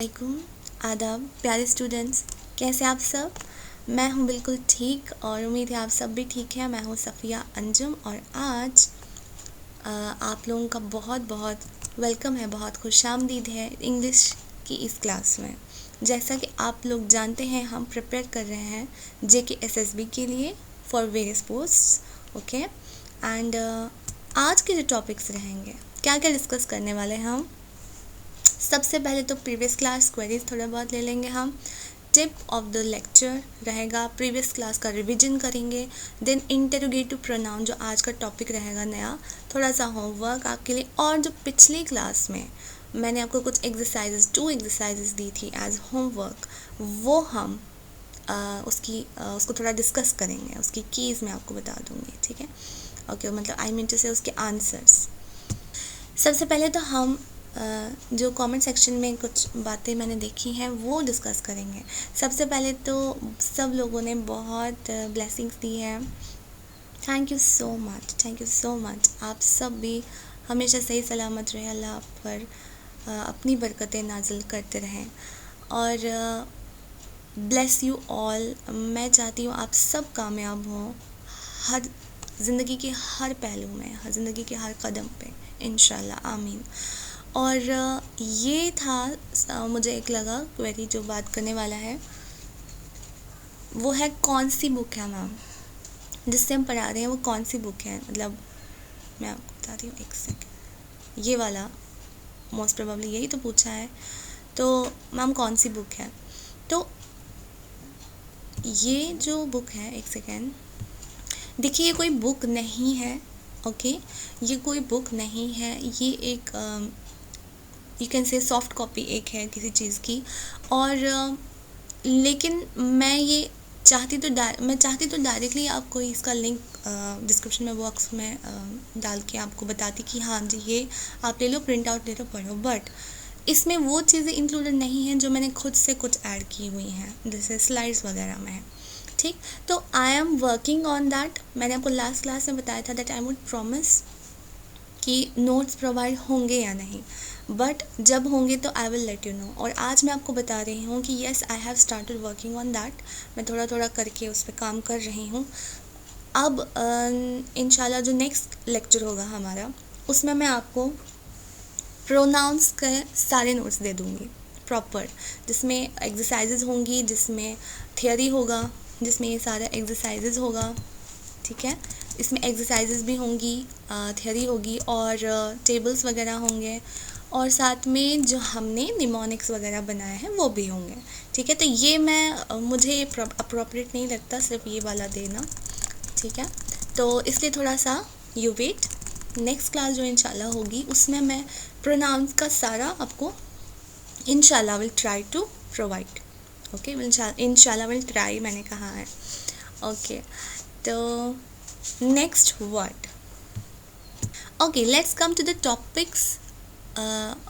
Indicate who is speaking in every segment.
Speaker 1: वालेकुम, आदाब प्यारे स्टूडेंट्स, कैसे आप सब। मैं हूं बिल्कुल ठीक और उम्मीद है आप सब भी ठीक है। मैं हूं सफ़िया अंजुम और आज आप लोगों का बहुत बहुत वेलकम है, बहुत खुशामदीद है इंग्लिश की इस क्लास में। जैसा कि आप लोग जानते हैं हम प्रिपेयर कर रहे हैं JKSSB के लिए for various post. Okay and आज के जो टॉपिक्स रहेंगे, क्या क्या डिस्कस करने वाले हैं हम। सबसे पहले तो प्रीवियस क्लास क्वेरीज थोड़ा बहुत ले लेंगे हम। टिप ऑफ द लेक्चर रहेगा, प्रीवियस क्लास का रिवीजन करेंगे। देन इंटरोगेटिव प्रोनाउन जो आज का टॉपिक रहेगा नया, थोड़ा सा होमवर्क आपके लिए। और जो पिछली क्लास में मैंने आपको कुछ एक्सरसाइजेस 2 एक्सरसाइजेस दी थी एज होमवर्क, वो हम उसको थोड़ा डिस्कस करेंगे। उसकी कीज़ मैं आपको बता दूँगी, ठीक है। ओके, मतलब आई मीन टू से उसके आंसर्स। सबसे पहले तो हम जो कमेंट सेक्शन में कुछ बातें मैंने देखी हैं वो डिस्कस करेंगे। सबसे पहले तो सब लोगों ने बहुत ब्लेसिंग्स दी हैं। Thank you so much, thank you so much. आप सब भी हमेशा सही सलामत रहे, अल्लाह आप पर अपनी बरकतें नाजिल करते रहें और ब्लेस यू ऑल। मैं चाहती हूँ आप सब कामयाब हों हर ज़िंदगी के हर पहलू में, हर ज़िंदगी के हर कदम पे, इंशाल्लाह, आमीन। और ये था मुझे एक लगा क्वेरी जो बात करने वाला है वो है कौन सी बुक है मैम जिससे हम पढ़ा रहे हैं, वो कौन सी बुक है। मतलब मैं आपको बता रही हूँ, एक सेकंड। ये वाला मोस्ट प्रोबेबली यही तो पूछा है, तो मैम कौन सी बुक है। तो ये जो बुक है, एक सेकेंड, देखिए ये कोई बुक नहीं है। ओके, ये कोई बुक नहीं है, ये एक यू कैन से सॉफ्ट कॉपी एक है किसी चीज़ की। और लेकिन मैं चाहती तो डायरेक्टली आपको इसका लिंक डिस्क्रिप्शन में बॉक्स में डाल के आपको बताती कि हाँ जी ये आप ले लो, प्रिंट आउट ले लो, पढ़ो। बट इसमें वो चीज़ें इंक्लूडेड नहीं हैं जो मैंने खुद से कुछ ऐड की हुई हैं, जैसे स्लाइड्स वगैरह में है, ठीक। तो I am working on that. मैंने आपको लास्ट क्लास में बताया था दैट आई वुड प्रॉमिस कि नोट्स प्रोवाइड होंगे या नहीं, बट जब होंगे तो I will let you know. और आज मैं आपको बता रही हूँ कि yes I have started working on that. मैं थोड़ा थोड़ा करके उस पर काम कर रही हूँ। अब इंशाल्लाह जो नेक्स्ट लेक्चर होगा हमारा, उसमें मैं आपको प्रोनाउंस के सारे नोट्स दे दूँगी प्रॉपर, जिसमें एक्सरसाइजेज होंगी, जिसमें थियोरी होगा, जिसमें ये सारा एक्सरसाइजेज होगा, ठीक है। इसमें एक्सरसाइजेज भी होंगी, थियोरी होगी और टेबल्स वगैरह होंगे, और साथ में जो हमने निमोनिक्स वगैरह बनाए हैं वो भी होंगे, ठीक है। तो ये मुझे अप्रोप्रिएट नहीं लगता सिर्फ ये वाला देना, ठीक है। तो इसलिए थोड़ा सा यू वेट। नेक्स्ट क्लास जो इंशाल्लाह होगी उसमें मैं प्रोनाउंस का सारा आपको इंशाल्लाह will try to provide. Okay, इंशाल्लाह विल ट्राई, मैंने कहा है। ओके, तो next word. Okay, let's come to the topics.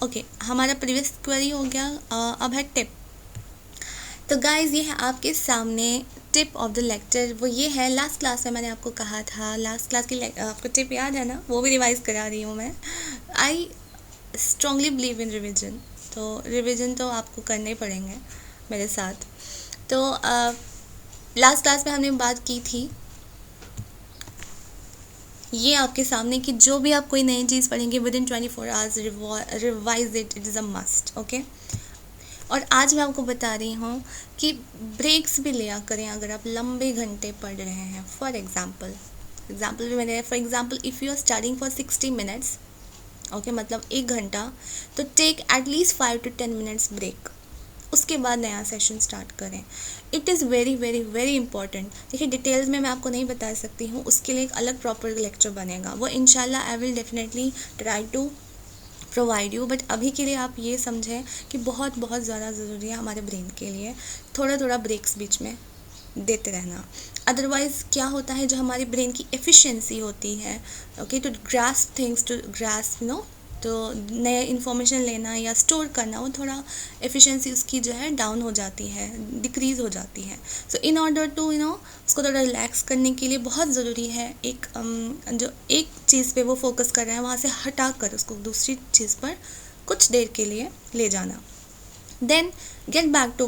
Speaker 1: Okay, हमारा प्रीवियस क्वेरी हो गया। अब है टिप। तो गाइज ये है आपके सामने टिप ऑफ द लेक्चर। वो ये है, लास्ट क्लास में मैंने आपको कहा था, लास्ट क्लास की आपको टिप याद है ना, वो भी रिवाइज करा रही हूँ मैं। I strongly believe in revision, तो रिविजन तो आपको करने ही पड़ेंगे मेरे साथ। तो लास्ट क्लास में हमने बात की थी ये आपके सामने कि जो भी आप कोई नई चीज़ पढ़ेंगे with in 24 hours revise it is a must. Okay, और आज मैं आपको बता रही हूँ कि ब्रेक्स भी लिया करें अगर आप लंबे घंटे पढ़ रहे हैं। फॉर एग्ज़ाम्पल भी मैंने, for example if you are studying for 60 minutes, okay, मतलब 1 घंटा, तो take at least 5 to 10 minutes break, उसके बाद नया सेशन स्टार्ट करें। It is very very very important. देखिए डिटेल्स में मैं आपको नहीं बता सकती हूँ, उसके लिए एक अलग प्रॉपर लेक्चर बनेगा, वो इंशाल्लाह I will definitely try to provide you. But अभी के लिए आप ये समझें कि बहुत बहुत ज़्यादा ज़रूरी है हमारे ब्रेन के लिए थोड़ा थोड़ा ब्रेक्स बीच में देते रहना। अदरवाइज़ क्या होता है, जो हमारी ब्रेन की एफिशिएंसी होती है, okay, to grasp things, to grasp तो नए इन्फॉर्मेशन लेना या स्टोर करना, वो थोड़ा एफिशिएंसी उसकी जो है डाउन हो जाती है, डिक्रीज़ हो जाती है। सो इन ऑर्डर टू उसको थोड़ा रिलैक्स करने के लिए बहुत ज़रूरी है एक जो एक चीज़ पे वो फोकस कर रहे हैं वहाँ से हटा कर उसको दूसरी चीज़ पर कुछ देर के लिए ले जाना। Then get back to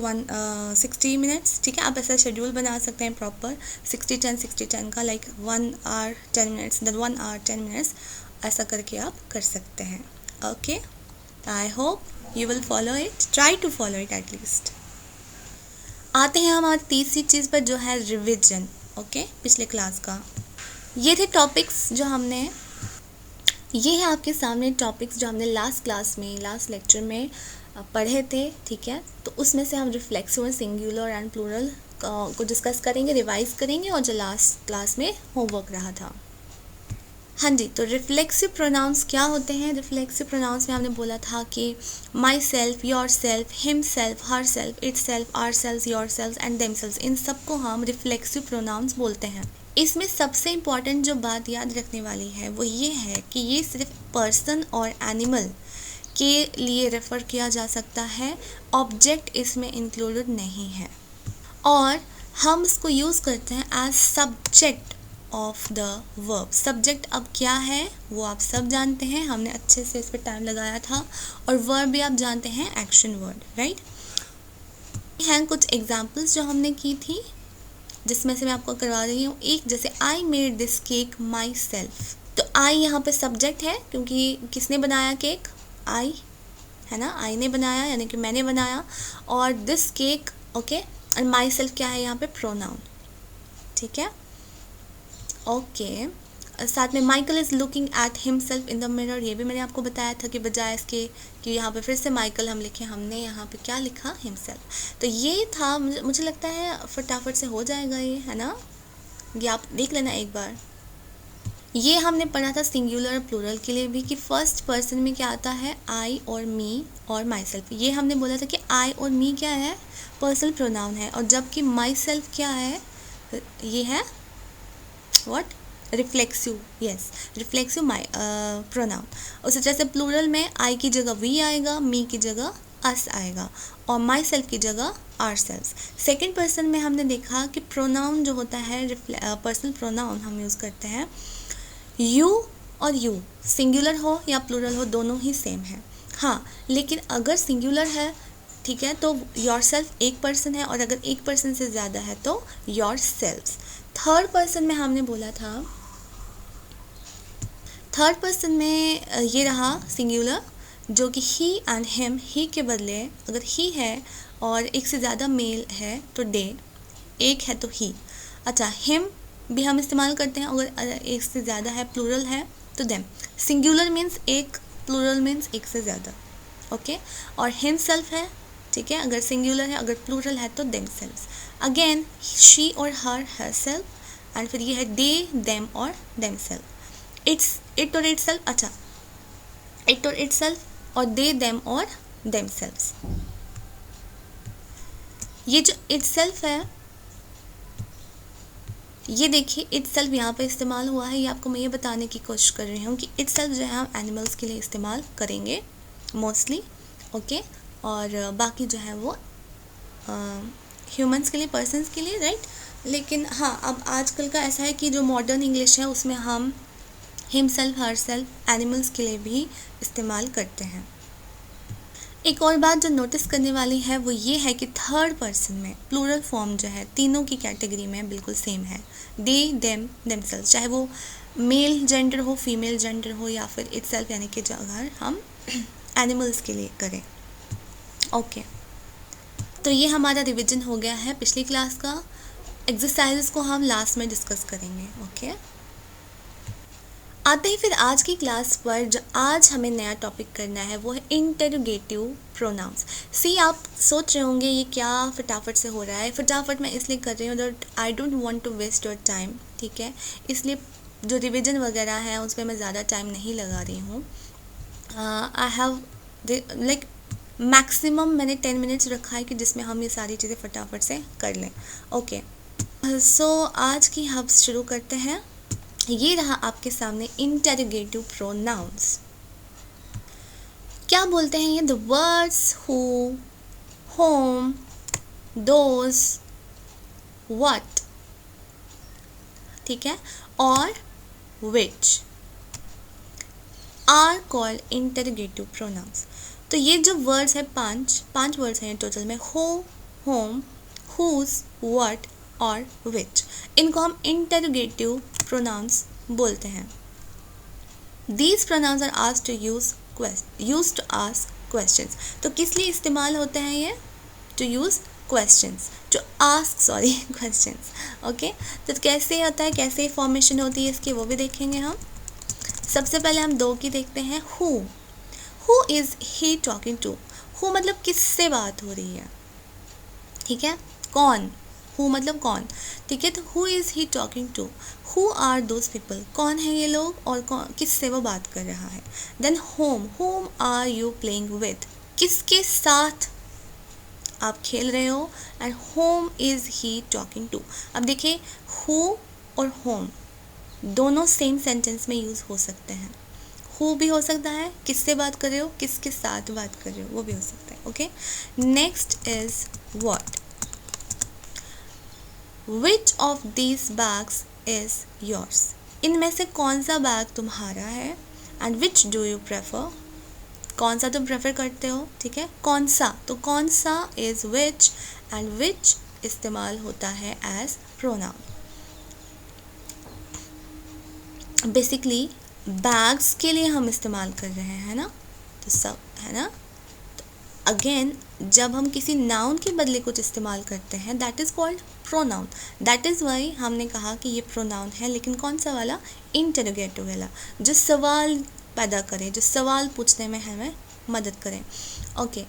Speaker 1: 60 minutes, ठीक है। आप ऐसा शेड्यूल बना सकते हैं प्रॉपर 60-10 का, like 1 hour 10 minutes, then 1 hour 10 minutes, ऐसा करके आप कर सकते हैं। Okay, I hope you will follow it, try to follow it at least. आते हैं हमारी तीसरी चीज़ पर, जो है रिविजन। ओके, पिछले क्लास का ये थे टॉपिक्स जो हमने, ये है आपके सामने टॉपिक्स जो हमने लास्ट क्लास में, लास्ट लेक्चर में पढ़े थे, ठीक है। तो उसमें से हम रिफ्लेक्सिव, सिंगुलर एंड प्लूरल को डिस्कस करेंगे, रिवाइज करेंगे, और जो लास्ट क्लास में होमवर्क रहा था। हाँ जी, तो रिफ्लेक्सिव प्रोनाउंस क्या होते हैं? रिफ्लेक्सिव प्रोनाउंस में हमने बोला था कि myself, yourself, himself, herself, itself, ourself, yourself and themself, इन सबको हम रिफ्लेक्सिव प्रोनाउंस बोलते हैं। इसमें सबसे इम्पॉर्टेंट जो बात याद रखने वाली है वो ये है कि ये सिर्फ पर्सन और एनिमल के लिए रेफ़र किया जा सकता है, ऑब्जेक्ट इसमें इंक्लूडेड नहीं है, और हम इसको यूज़ करते हैं as subject of the verb. Subject अब क्या है वो आप सब जानते हैं, हमने अच्छे से इस पर टाइम लगाया था, और वर्ब भी आप जानते हैं, एक्शन वर्ड, राइट। हैं कुछ एग्जाम्पल्स जो हमने की थी, जिसमें से मैं आपको करवा रही हूँ। एक जैसे I made this cake my self, तो आई यहाँ पे सब्जेक्ट है, क्योंकि किसने बनाया केक? आई, है ना, आई ने बनाया, यानी कि मैंने बनाया। और दिस केक, ओके, और माई सेल्फ क्या है यहाँ पे? प्रोनाउन, ठीक है। ओके, साथ में Michael is looking at himself in the mirror, ये भी मैंने आपको बताया था कि बजाय इसके कि यहाँ पे फिर से माइकल हम लिखें, हमने यहाँ पे क्या लिखा? हिमसेल्फ। तो ये था, मुझे लगता है फटाफट से हो जाएगा ये, है ना, ये आप देख लेना एक बार। ये हमने पढ़ा था सिंगुलर और प्लूरल के लिए भी, कि फर्स्ट पर्सन में क्या आता है? आई और मी और माई सेल्फ। ये हमने बोला था कि आई और मी क्या है? पर्सनल प्रोनाउन है, और जबकि माई सेल्फ क्या है? ये है what? Reflexive, yes, reflexive my pronoun. उसी तरह से प्लूरल में आई की जगह वी आएगा, मी की जगह अस आएगा, और माई सेल्फ की जगह आर सेल्फ। सेकेंड पर्सन में हमने देखा कि प्रोनाउन जो होता है, पर्सनल प्रोनाउन हम यूज़ करते हैं यू और यू, सिंगुलर हो या प्लूरल हो, दोनों ही सेम है। हाँ, लेकिन अगर सिंगुलर है, ठीक है, तो योर सेल्फ एक पर्सन है, और अगर एक पर्सन से ज़्यादा है तो योर सेल्फ। थर्ड पर्सन में हमने बोला था, थर्ड पर्सन में ये रहा सिंगुलर, जो कि ही एंड हिम, ही के बदले अगर ही है और एक से ज़्यादा मेल है तो दे, एक है तो ही। अच्छा, हिम भी हम इस्तेमाल करते हैं अगर एक से ज़्यादा है, प्लूरल है तो देम। सिंगुलर मीन्स एक, प्लूरल मीन्स एक से ज़्यादा, ओके। और हिम सेल्फ है, ठीक है, अगर सिंगुलर है, अगर प्लूरल है तो देम सेल्फ। अगेन शी और हर सेल्फ, एंड फिर ये है दे, देम और देम सेल्फ। इट और इट सेल्फ, अच्छा, इट और इट सेल्फ, और दे, देम और देम सेल्फ। ये जो इट सेल्फ है, ये देखिए इट सेल्फ यहाँ पे इस्तेमाल हुआ है, ये आपको मैं ये बताने की कोशिश कर रही हूँ कि इट सेल्फ जो है हम एनिमल्स के लिए इस्तेमाल करेंगे मोस्टली, ओके, और बाकी जो है वो ह्यूमंस के लिए, पर्सन्स के लिए, राइट। लेकिन हाँ, अब आजकल का ऐसा है कि जो मॉडर्न इंग्लिश है उसमें हम him self, her self, animals के लिए भी इस्तेमाल करते हैं। एक और बात जो नोटिस करने वाली है वो ये है कि थर्ड पर्सन में प्लूरल फॉर्म जो है तीनों की कैटेगरी में बिल्कुल सेम है, दे, देम, देमसेल्फ, चाहे वो मेल जेंडर हो, फीमेल जेंडर हो, या फिर इटसेल्फ, यानी कि जो अगर हम एनिमल्स के लिए करें, ओके। तो ये हमारा रिवीजन हो गया है पिछली क्लास का। एक्सरसाइजेस को हम लास्ट में डिस्कस करेंगे, ओके। आते ही फिर आज की क्लास पर, जो आज हमें नया टॉपिक करना है वो है इंटरोगेटिव प्रोनाउंस। सी, आप सोच रहे होंगे ये क्या फटाफट से हो रहा है। फटाफट मैं इसलिए कर रही हूँ that I don't want to waste your time, ठीक है, इसलिए जो रिवीजन वगैरह है उस पर मैं ज़्यादा टाइम नहीं लगा रही हूँ। आई हैव लाइक मैक्सिमम मैंने 10 मिनट्स रखा है कि जिसमें हम ये सारी चीज़ें फटाफट से कर लें, ओके। सो आज की हम शुरू करते हैं। ये रहा आपके सामने इंटरोगेटिव प्रोनाउंस। क्या बोलते हैं ये? The words who, whom, those, what, ठीक है, और which are called interrogative pronouns. तो ये जो वर्ड्स है पांच वर्ड्स हैं टोटल में, हो, होम, हुज, व्हाट और विच, इनको हम इंटरोगेटिव प्रोनाउंस बोलते हैं। These pronouns are asked to used to ask questions। तो किस लिए इस्तेमाल होते हैं ये? To use questions, to ask questions। Okay, तो कैसे होता है, कैसे फॉर्मेशन होती है इसकी, वो भी देखेंगे हम। सबसे पहले हम दो की देखते हैं। Who is he talking to? Who मतलब किससे बात हो रही है, ठीक है, कौन, हु मतलब कौन, ठीक है। तो who is he talking to, who are those people, कौन है ये लोग और कौन, किससे वो बात कर रहा है। Then whom are you playing with, किसके साथ आप खेल रहे हो, and whom is he talking to. अब देखिए, हु और होम दोनों सेम सेंटेंस में यूज़ हो सकते हैं। हु भी हो सकता है किससे बात कर रहे हो, किसके साथ बात कर रहे हो, वो भी हो सकता है। Okay, next is what. Which of these bags is yours, इनमें से कौन सा बैग तुम्हारा है, and which do you prefer, कौन सा तुम प्रेफर करते हो, ठीक है। कौन सा, तो कौन सा इज विच, एंड विच इस्तेमाल होता है एज प्रोनाउन। बेसिकली बैग्स के लिए हम इस्तेमाल कर रहे हैं ना, तो सब है ना। तो अगेन जब हम किसी नाउन के बदले कुछ इस्तेमाल करते हैं, that is called pronoun. That is why हमने कहा कि ये प्रोनाउन है, लेकिन कौन सा वाला, इंटरोगेटिव वाला, जो सवाल पैदा करे, जो सवाल पूछने में हमें मदद करें। Okay,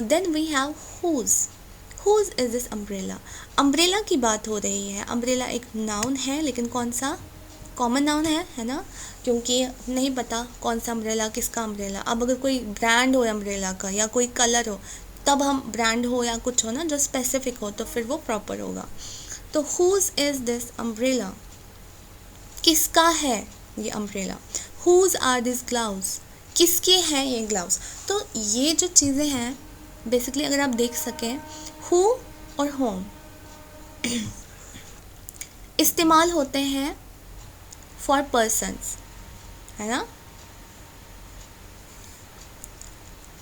Speaker 1: then we have whose is this umbrella. Umbrella की बात हो रही है। अम्ब्रेला एक नाउन है, लेकिन कौन सा, कॉमन नाउन है ना, क्योंकि नहीं पता कौन सा अम्ब्रेला, किसका अम्ब्रेला। अब अगर कोई ब्रांड हो अम्ब्रेला का, या कोई कलर हो, तब हम ब्रांड हो या कुछ हो ना जो स्पेसिफिक हो, तो फिर वो प्रॉपर होगा। तो हुज इज दिस अम्ब्रेला, किसका है ये umbrella. Whose are this gloves, किसके हैं ये ग्लव्स। तो ये जो चीज़ें हैं बेसिकली अगर आप देख सकें, हु और होम इस्तेमाल होते हैं फॉर पर्सन्स, है ना,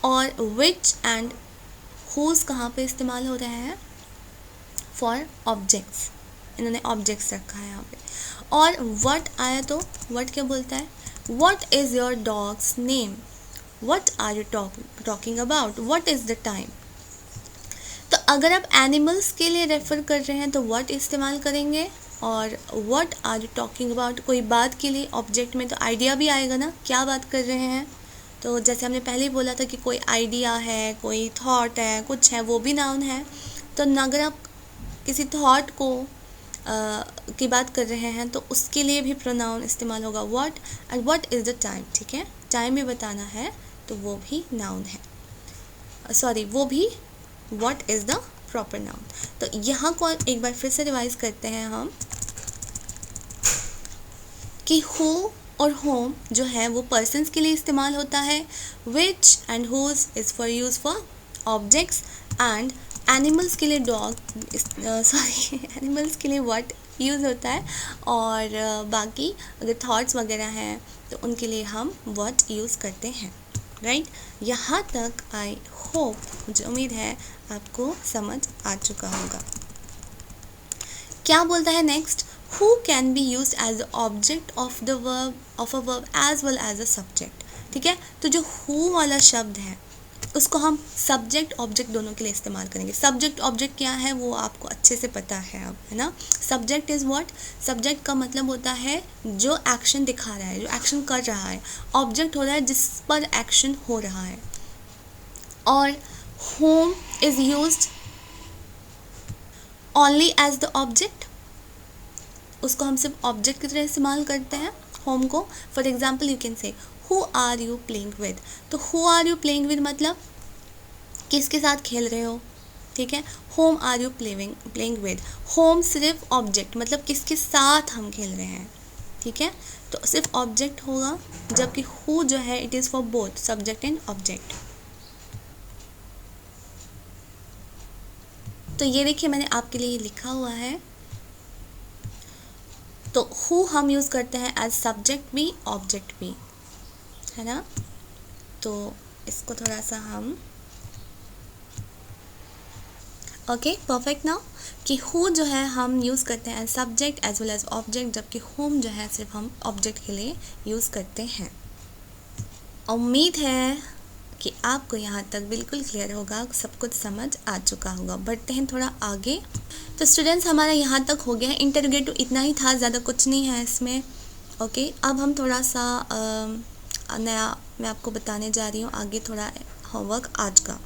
Speaker 1: और विच एंड हुज कहाँ पे इस्तेमाल हो रहे हैं, फॉर ऑब्जेक्ट्स। इन्होंने ऑब्जेक्ट्स रखा है यहाँ पे। और व्हाट आया तो व्हाट क्या बोलता है, what is your dog's name, what are you talking about, what is the time. तो अगर आप एनिमल्स के लिए रेफर कर रहे हैं तो व्हाट इस्तेमाल करेंगे, और what are you talking about कोई बात के लिए ऑब्जेक्ट में, तो आइडिया भी आएगा ना, क्या बात कर रहे हैं। तो जैसे हमने पहले ही बोला था कि कोई आइडिया है, कोई थॉट है, कुछ है, वो भी नाउन है। तो अगर आप किसी थॉट को की बात कर रहे हैं तो उसके लिए भी प्रोनाउन इस्तेमाल होगा what, and what is the time, ठीक है, टाइम भी बताना है तो वो भी नाउन है, सॉरी वो भी what is the proper noun. तो यहाँ को एक बार फिर से रिवाइज करते हैं हम कि हु और होम जो है वो पर्सन्स के लिए इस्तेमाल होता है, which and whose is for use for objects, and animals के लिए डॉग, सॉरी एनिमल्स के लिए व्हाट यूज़ होता है, और बाकी अगर थॉट्स वगैरह हैं तो उनके लिए हम व्हाट यूज़ करते हैं, राइट। यहाँ तक आई होप, मुझे उम्मीद है आपको समझ आ चुका होगा। क्या बोलता है next, who can be use as the object of the verb of a verb as well as a subject, ठीक है। तो जो हु वाला शब्द है उसको हम सब्जेक्ट ऑब्जेक्ट दोनों के लिए इस्तेमाल करेंगे। सब्जेक्ट ऑब्जेक्ट क्या है वो आपको अच्छे से पता है अब, है ना। सब्जेक्ट इज़ व्हाट, सब्जेक्ट का मतलब होता है जो एक्शन दिखा रहा है, जो एक्शन कर रहा है। ऑब्जेक्ट हो रहा है जिस पर एक्शन हो रहा है। और whom is used only as the object, उसको हम सिर्फ ऑब्जेक्ट की तरह इस्तेमाल करते हैं होम को। For example you can say who are you playing with, तो who are you playing with मतलब किसके साथ खेल रहे हो, ठीक है। Whom are you playing with, whom सिर्फ ऑब्जेक्ट मतलब किसके साथ हम खेल रहे हैं, ठीक है। तो सिर्फ ऑब्जेक्ट होगा, जबकि हु जो है it is for both subject and object. तो ये देखिए मैंने आपके लिए लिखा हुआ है। तो हु हम यूज़ करते हैं एज सब्जेक्ट भी ऑब्जेक्ट भी, है ना। तो इसको थोड़ा सा हम ओके परफेक्ट नाउ कि हु जो है हम यूज़ करते हैं as subject as well as object, जबकि होम जो है सिर्फ हम ऑब्जेक्ट के लिए यूज़ करते हैं। उम्मीद है कि आपको यहाँ तक बिल्कुल क्लियर होगा, सब कुछ समझ आ चुका होगा। बढ़ते हैं थोड़ा आगे। तो स्टूडेंट्स हमारा यहाँ तक हो गया है, इंटरोगेटिव इतना ही था, ज़्यादा कुछ नहीं है इसमें। ओके अब हम थोड़ा सा नया मैं आपको बताने जा रही हूँ आगे थोड़ा होमवर्क आज का।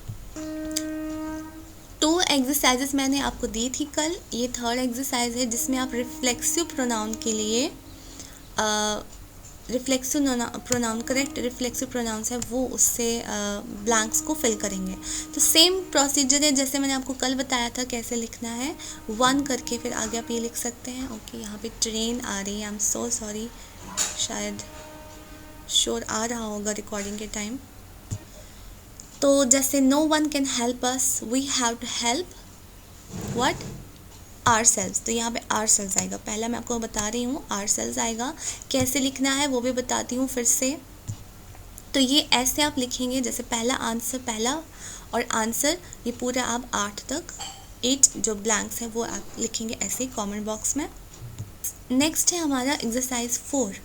Speaker 1: 2 एक्सरसाइजेस मैंने आपको दी थी कल, ये 3rd एक्सरसाइज है जिसमें आप रिफ्लेक्सिव प्रोनाउन के लिए reflexive pronoun correct reflexive pronouns है वो उससे ब्लैंक्स को फिल करेंगे। तो सेम प्रोसीजर है जैसे मैंने आपको कल बताया था कैसे लिखना है, 1 करके फिर आगे आप ये लिख सकते हैं। ओके यहाँ पे ट्रेन आ रही है, आई एम सो सॉरी, शायद शोर आ रहा होगा रिकॉर्डिंग के टाइम। तो जैसे no one can help us, we have to help what ourselves, तो यहाँ पे ourselves आएगा। पहला मैं आपको बता रही हूँ ourselves आएगा, कैसे लिखना है वो भी बताती हूँ फिर से। तो ये ऐसे आप लिखेंगे जैसे पहला आंसर पहला और आंसर ये पूरा आप 8 तक 8 जो ब्लैंक्स हैं वो आप लिखेंगे ऐसे कमेंट बॉक्स में। नेक्स्ट है हमारा एक्सरसाइज 4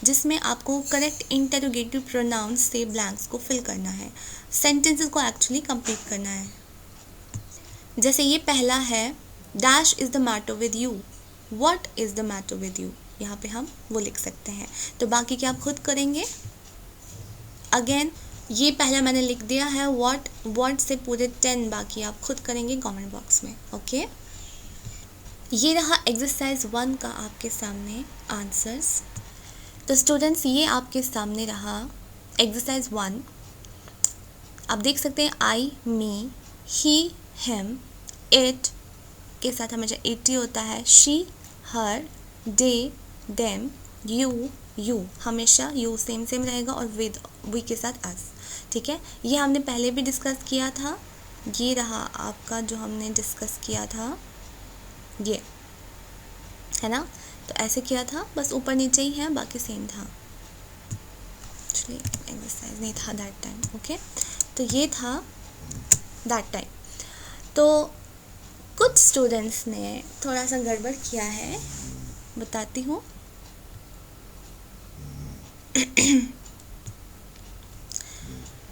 Speaker 1: जिसमें आपको करेक्ट इंटरोगेटिव प्रोनाउंस से ब्लैंक्स को फिल करना है, सेंटेंसेस को एक्चुअली कंप्लीट करना है। जैसे ये पहला है dash is the matter with you, what is the matter with you, यहाँ पे हम वो लिख सकते हैं। तो बाकी क्या आप खुद करेंगे। अगेन ये पहला मैंने लिख दिया है व्हाट से पूरे 10 बाकी आप खुद करेंगे कमेंट बॉक्स में। ओके ये रहा एक्सरसाइज 1 का आपके सामने आंसर्स। तो स्टूडेंट्स ये आपके सामने रहा एक्सरसाइज 1। आप देख सकते हैं आई मी ही हिम इट के साथ हमेशा इट ही होता है, she her they them you हमेशा यू सेम रहेगा और विद वी के साथ अस। ठीक है ये हमने पहले भी डिस्कस किया था, ये रहा आपका जो हमने डिस्कस किया था ये है ना। तो ऐसे किया था बस ऊपर नीचे ही है बाकी सेम था, एक्चुअली एक्सरसाइज नहीं था दैट टाइम। ओके तो ये था दैट टाइम। तो कुछ स्टूडेंट्स ने थोड़ा सा गड़बड़ किया है, बताती हूँ।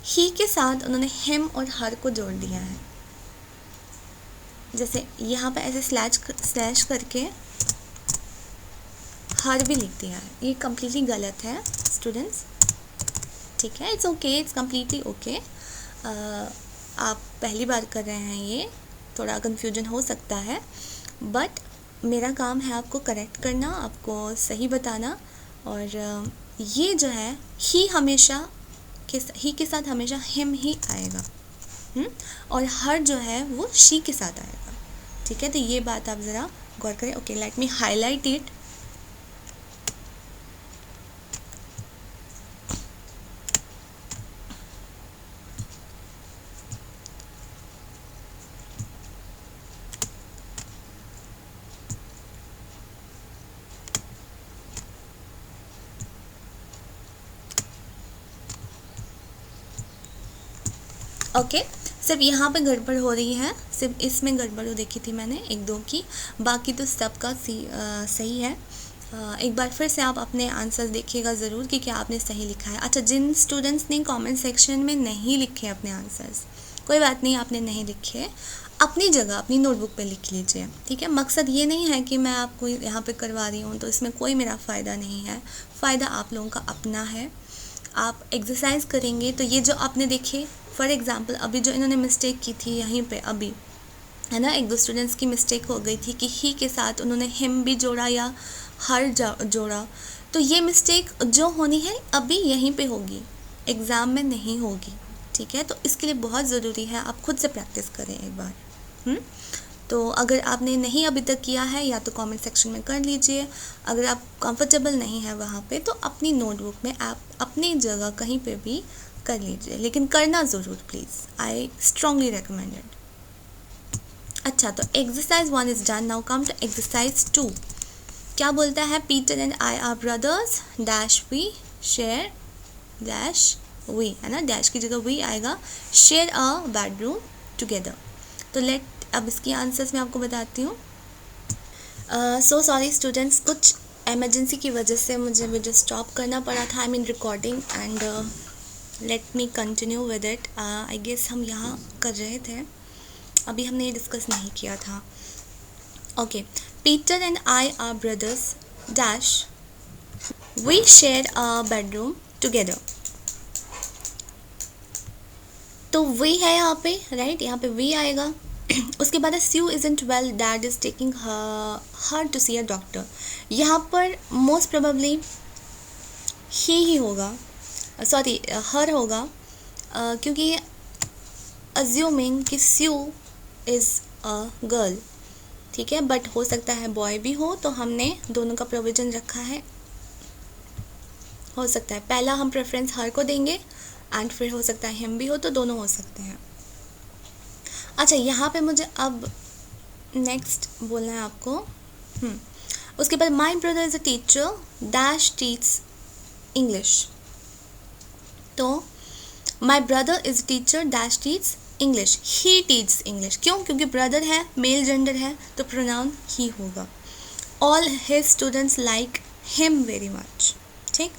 Speaker 1: ही के साथ उन्होंने हिम और हर को जोड़ दिया है, जैसे यहाँ पे ऐसे स्लैश करके हर भी लिख दिया है, ये कम्प्लीटली गलत है स्टूडेंट्स। ठीक है it's okay, it's completely okay. आप पहली बार कर रहे हैं, ये थोड़ा कन्फ्यूजन हो सकता है बट मेरा काम है आपको करेक्ट करना, आपको सही बताना। और ये जो है ही के साथ हमेशा हिम ही आएगा और हर जो है वो शी के साथ आएगा। ठीक है तो ये बात आप ज़रा गौर करें। Okay let me highlight it. Okay सिर्फ यहाँ पे गड़बड़ हो रही है, सिर्फ इसमें गड़बड़ देखी थी मैंने 1-2 की, बाकी तो सबका सही है। एक बार फिर से आप अपने आंसर्स देखिएगा ज़रूर कि क्या आपने सही लिखा है। अच्छा जिन स्टूडेंट्स ने कमेंट सेक्शन में नहीं लिखे अपने आंसर्स, कोई बात नहीं, आपने नहीं लिखे अपनी जगह अपनी नोटबुक पे लिख लीजिए। ठीक है मकसद ये नहीं है कि मैं आपको यहाँ पे करवा रही हूँ तो इसमें कोई मेरा फ़ायदा नहीं है, फ़ायदा आप लोगों का अपना है। आप एक्सरसाइज करेंगे तो ये जो आपने देखे फॉर एग्ज़ाम्पल अभी जो इन्होंने मिस्टेक की थी यहीं पे अभी है ना, 1-2 स्टूडेंट्स की मिस्टेक हो गई थी कि ही के साथ उन्होंने हिम भी जोड़ा या हर जोड़ा, तो ये मिस्टेक जो होनी है अभी यहीं पे होगी, एग्ज़ाम में नहीं होगी। ठीक है तो इसके लिए बहुत ज़रूरी है आप खुद से प्रैक्टिस करें एक बार। तो अगर आपने नहीं अभी तक किया है या तो कमेंट सेक्शन में कर लीजिए, अगर आप कंफर्टेबल नहीं है वहाँ पे तो अपनी नोटबुक में आप अपनी जगह कहीं पे भी कर लीजिए, लेकिन करना ज़रूर प्लीज़, आई स्ट्रांगली रिकमेंडेड। अच्छा तो exercise 1 is done, now come to exercise 2। क्या बोलता है, Peter and I are brothers dash we share dash we, है ना, डैश की जगह वी आएगा, शेयर अ बेडरूम टुगेदर। तो लेट अब इसकी आंसर्स मैं आपको बताती हूँ। सो सॉरी स्टूडेंट्स, कुछ एमरजेंसी की वजह से मुझे वीडियो स्टॉप करना पड़ा था, I mean recording, and let me continue with it. I guess हम यहाँ कर रहे थे, अभी हमने ये डिस्कस नहीं किया था। Okay, Peter and I are brothers dash we share a bedroom together. तो वी है यहाँ पे, राइट, यहाँ पे वी आएगा। उसके बाद Sue isn't well, dad is taking her to see a doctor. यहाँ पर मोस्ट प्रोबेबली ही होगा, सॉरी हर होगा, क्योंकि अज्यूमिंग कि स्यू इज़ अ गर्ल, ठीक है, बट हो सकता है बॉय भी हो, तो हमने दोनों का प्रोविज़न रखा है। हो सकता है पहला हम प्रेफरेंस हर को देंगे एंड फिर हो सकता है हिम भी हो, तो दोनों हो सकते हैं। अच्छा, यहाँ पे मुझे अब नेक्स्ट बोलना है आपको। उसके बाद my brother is a teacher dash teach English. तो my brother is teacher dash teach English, he teach English. क्यों? क्योंकि ब्रदर है, मेल जेंडर है, तो प्रोनाउन ही होगा। All his students like him very much, ठीक,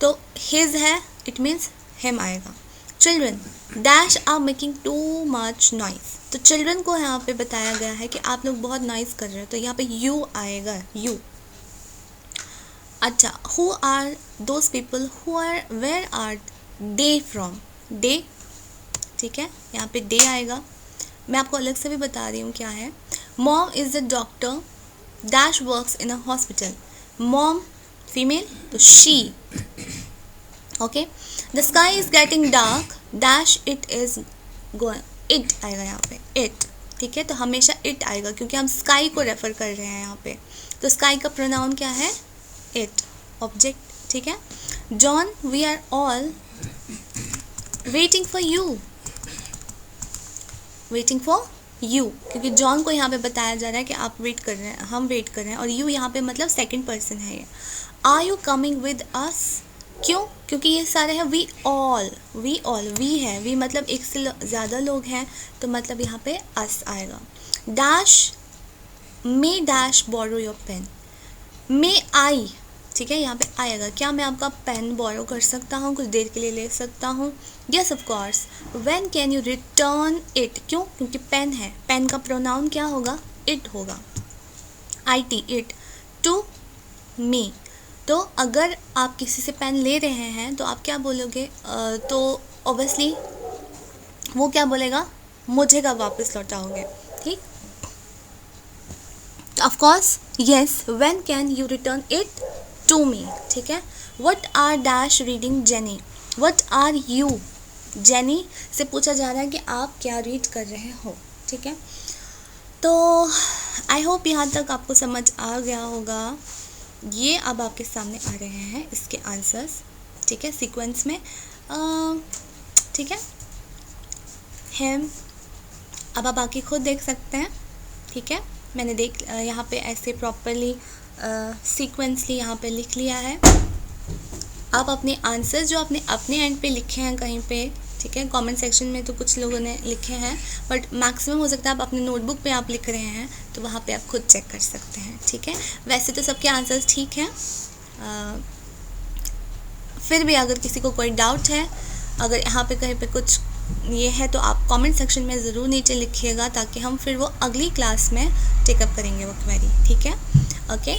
Speaker 1: तो हिज है, इट मीन्स हिम आएगा। Children dash are making too much noise. तो चिल्ड्रन को यहाँ पे बताया गया है कि आप लोग बहुत नॉइस कर रहे हो, तो यहाँ पे यू आएगा, यू। अच्छा, who are those people who are, where are they from, they, ठीक है, यहाँ पे दे आएगा। मैं आपको अलग से भी बता रही हूँ क्या है। Mom is a doctor dash works in a hospital. Mom female, तो she, okay. The sky is getting dark dash it is going, it आएगा यहाँ पे, इट, ठीक है, तो हमेशा इट आएगा क्योंकि हम स्काई को रेफर कर रहे हैं यहाँ पे, तो स्काई का प्रोनाउन क्या है, इट, ऑब्जेक्ट, ठीक है। John we are all waiting for you, waiting for you, क्योंकि जॉन को यहाँ पे बताया जा रहा है कि आप वेट कर रहे हैं, हम वेट कर रहे हैं, और यू यहाँ पे मतलब सेकंड पर्सन है ये। Are you coming with us, क्यों? क्योंकि ये सारे हैं we all, we all, we है, वी मतलब एक से ज़्यादा लोग हैं, तो मतलब यहाँ पे अस आएगा। Dash may dash borrow your pen, may I, ठीक है, यहाँ पे आएगा, क्या मैं आपका पेन बोरो कर सकता हूँ, कुछ देर के लिए ले सकता हूँ? Yes of course. When can you return it, क्यों? क्योंकि पेन है, पेन का प्रोनाउन क्या होगा, इट होगा, I T, it, to me. तो अगर आप किसी से पेन ले रहे हैं तो आप क्या बोलोगे, तो ऑब्वियसली वो क्या बोलेगा, मुझे कब वापस लौटाओगे, ठीक। Of course yes, when can you return it to me, ठीक है। What are dash reading Jenny, what are you, Jenny से पूछा जा रहा है कि आप क्या रीड कर रहे हो, ठीक है। तो आई होप यहाँ तक आपको समझ आ गया होगा। ये अब आपके सामने आ रहे हैं इसके आंसर्स, ठीक है, सीक्वेंस में, ठीक है। हम अब आप बाकी खुद देख सकते हैं, ठीक है, मैंने देख यहाँ पे ऐसे प्रॉपरली सीक्वेंसली यहाँ पे लिख लिया है। आप अपने आंसर्स जो आपने अपने एंड पे लिखे हैं कहीं पे, ठीक है, कमेंट सेक्शन में तो कुछ लोगों ने लिखे हैं, बट मैक्सिमम हो सकता है आप अपने नोटबुक पे आप लिख रहे हैं, तो वहाँ पे आप खुद चेक कर सकते हैं, ठीक है। वैसे तो सबके आंसर्स ठीक हैं, फिर भी अगर किसी को कोई डाउट है, अगर यहाँ पे कहीं पे कुछ ये है, तो आप कमेंट सेक्शन में ज़रूर नीचे लिखिएगा, ताकि हम फिर वो अगली क्लास में टेकअप करेंगे वो क्वेरी, ठीक है। ओके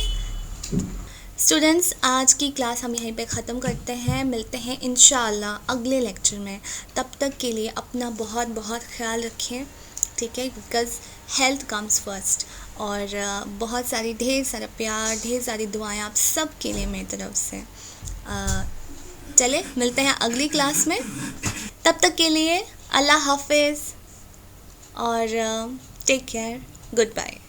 Speaker 1: स्टूडेंट्स, आज की क्लास हम यहीं पे ख़त्म करते हैं, मिलते हैं इंशाअल्लाह अगले लेक्चर में। तब तक के लिए अपना बहुत बहुत ख्याल रखें, ठीक है, बिकॉज़ हेल्थ कम्स फर्स्ट, और बहुत सारी ढेर सारा प्यार, ढेर सारी दुआएं आप सब के लिए मेरी तरफ से। चले मिलते हैं अगली क्लास में, तब तक के लिए अल्लाह हाफिज़ और टेक केयर, गुड बाय।